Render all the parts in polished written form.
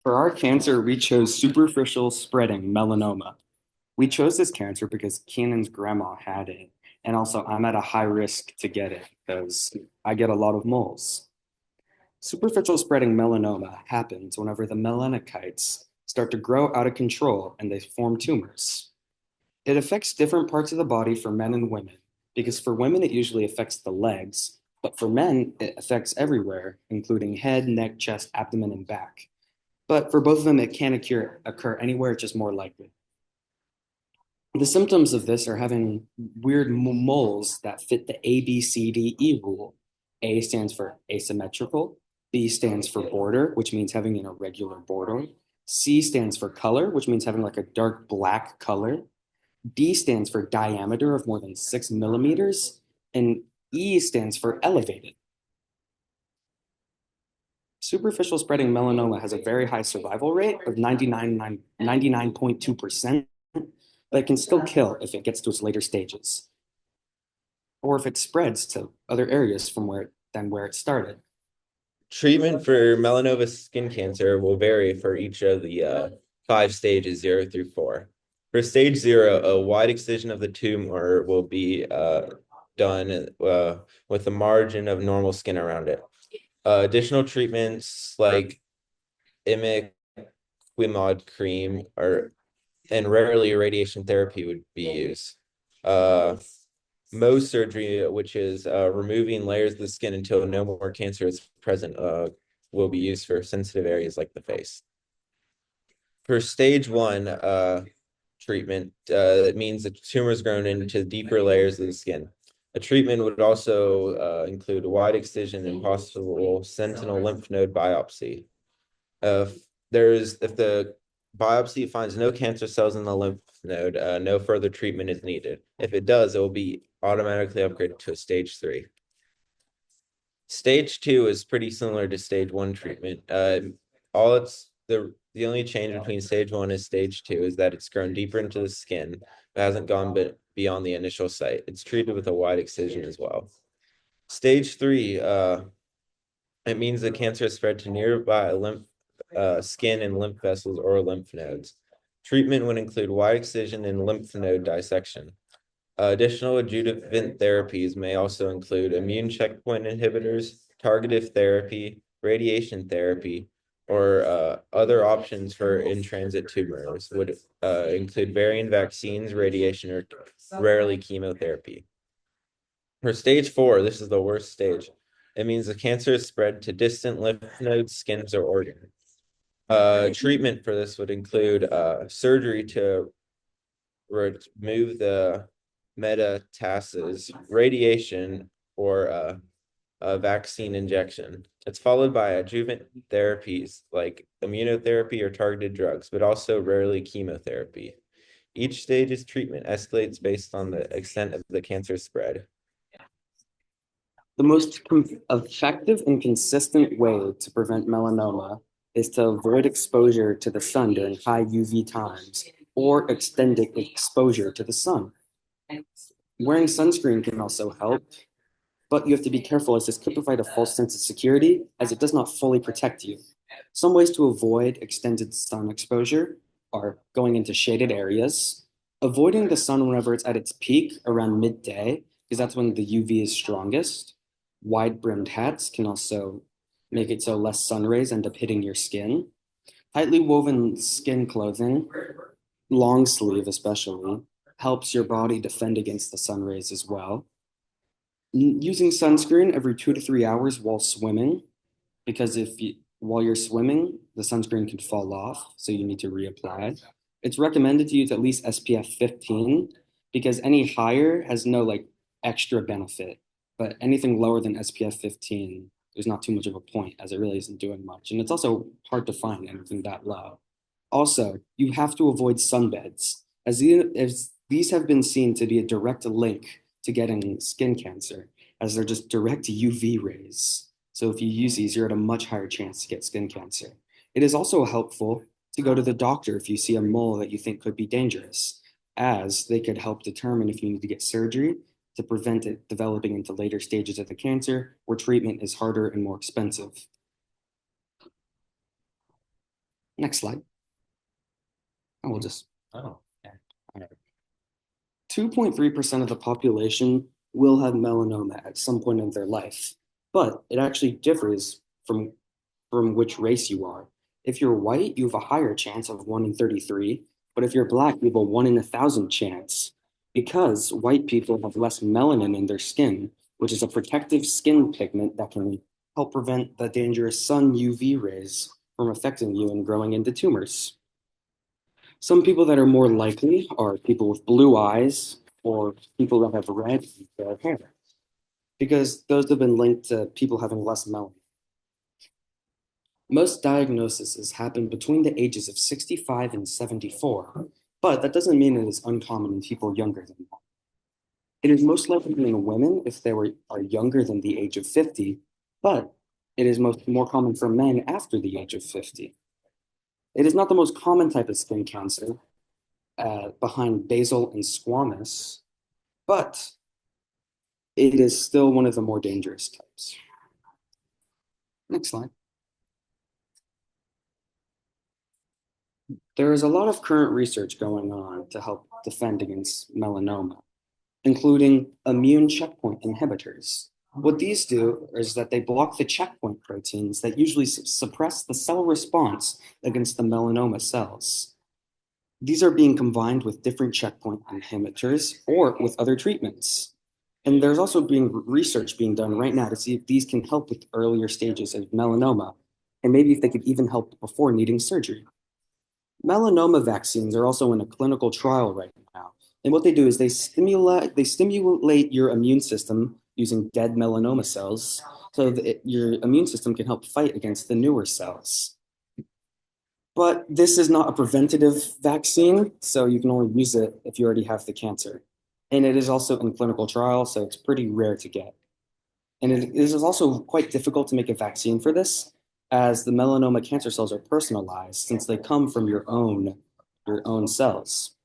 For our cancer, we chose superficial spreading melanoma. We chose this cancer because Keenan's grandma had it. And also, I'm at a high risk to get it because I get a lot of moles. Superficial spreading melanoma happens whenever the melanocytes start to grow out of control and they form tumors. It affects different parts of the body for men and women because for women, it usually affects the legs, but for men, it affects everywhere, including head, neck, chest, abdomen, and back. But for both of them, it can occur anywhere, it's just more likely. The symptoms of this are having weird moles that fit the ABCDE rule. A stands for asymmetrical, B stands for border, which means having an irregular border. C stands for color, which means having like a dark black color. D stands for diameter of more than 6 millimeters. And E stands for elevated. Superficial spreading melanoma has a very high survival rate of 99.2%, but it can still kill if it gets to its later stages, or if it spreads to other areas from where it started. Treatment for melanoma skin cancer will vary for each of the five stages, 0 through 4. For stage 0, a wide excision of the tumor will be done with a margin of normal skin around it. Additional treatments like imiquimod cream and rarely radiation therapy would be used. Uh, Mohs surgery, which is removing layers of the skin until no more cancer is present, will be used for sensitive areas like the face. For stage 1 treatment, it means the tumor is grown into deeper layers of the skin. A treatment would also include wide excision and possible sentinel lymph node biopsy. If the biopsy finds no cancer cells in the lymph node, no further treatment is needed. If it does, it will be automatically upgraded to a stage 3. Stage 2 is pretty similar to stage 1 treatment. All it's the only change between stage 1 and stage 2 is that it's grown deeper into the skin, but hasn't gone beyond the initial site. It's treated with a wide excision as well. Stage 3, it means the cancer has spread to nearby skin and lymph vessels or lymph nodes. Treatment would include wide excision and lymph node dissection. Additional adjuvant therapies may also include immune checkpoint inhibitors, targeted therapy, radiation therapy, or other options for in-transit tumors would include varying vaccines, radiation, or rarely chemotherapy. For stage 4, this is the worst stage. It means the cancer is spread to distant lymph nodes, skins, or organs. Treatment for this would include surgery to remove the metastasis, radiation, or a vaccine injection. It's followed by adjuvant therapies like immunotherapy or targeted drugs, but also rarely chemotherapy. Each stage's treatment escalates based on the extent of the cancer spread. The most effective and consistent way to prevent melanoma is to avoid exposure to the sun during high UV times or extended exposure to the sun. Wearing sunscreen can also help, but you have to be careful as this could provide a false sense of security as it does not fully protect you. Some ways to avoid extended sun exposure are going into shaded areas, avoiding the sun whenever it's at its peak around midday, because that's when the UV is strongest. Wide brimmed hats can also make it so less sun rays end up hitting your skin. Tightly woven skin clothing, long sleeve especially, helps your body defend against the sun rays as well. Using sunscreen every 2 to 3 hours while swimming, because while you're swimming, the sunscreen can fall off, so you need to reapply. It's recommended to use at least SPF 15 because any higher has no like extra benefit, but anything lower than SPF 15, there's not too much of a point as it really isn't doing much. And it's also hard to find anything that low. Also, you have to avoid sunbeds, as these have been seen to be a direct link to getting skin cancer, as they're just direct UV rays. So if you use these, you're at a much higher chance to get skin cancer. It is also helpful to go to the doctor if you see a mole that you think could be dangerous, as they could help determine if you need to get surgery to prevent it developing into later stages of the cancer where treatment is harder and more expensive. Next slide. And we'll just, Oh. all right. 2.3% of the population will have melanoma at some point in their life, but it actually differs from which race you are. If you're white, you have a higher chance of 1 in 33, but if you're black, you have a 1 in 1,000 chance because white people have less melanin in their skin, which is a protective skin pigment that can help prevent the dangerous sun UV rays from affecting you and growing into tumors. Some people that are more likely are people with blue eyes or people that have red and fair hair, because those have been linked to people having less melanin. Most diagnoses happen between the ages of 65 and 74, but that doesn't mean it is uncommon in people younger than that. It is most likely in women if are younger than the age of 50, but it is more common for men after the age of 50. It is not the most common type of skin cancer, behind basal and squamous, but it is still one of the more dangerous types. Next slide. There is a lot of current research going on to help defend against melanoma, including immune checkpoint inhibitors. What these do is that they block the checkpoint proteins that usually suppress the cell response against the melanoma cells. These are being combined with different checkpoint inhibitors or with other treatments. And there's also being research being done right now to see if these can help with earlier stages of melanoma, and maybe if they could even help before needing surgery. Melanoma vaccines are also in a clinical trial right now. And what they do is they stimulate your immune system using dead melanoma cells so that your immune system can help fight against the newer cells. But this is not a preventative vaccine, so you can only use it if you already have the cancer. And it is also in clinical trial, so it's pretty rare to get. And it is also quite difficult to make a vaccine for this, as the melanoma cancer cells are personalized since they come from your own cells.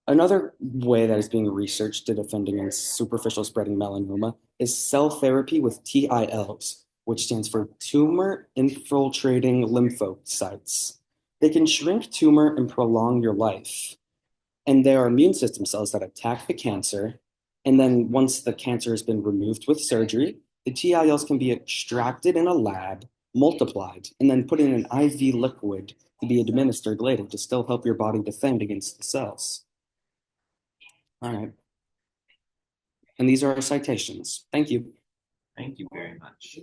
Another way that is being researched to defend against superficial spreading melanoma is cell therapy with TILs, which stands for tumor infiltrating lymphocytes. They can shrink tumor and prolong your life. And there are immune system cells that attack the cancer. And then once the cancer has been removed with surgery, the TILs can be extracted in a lab, multiplied, and then put in an IV liquid to be administered later to still help your body defend against the cells. All right. And these are our citations. Thank you. Thank you very much.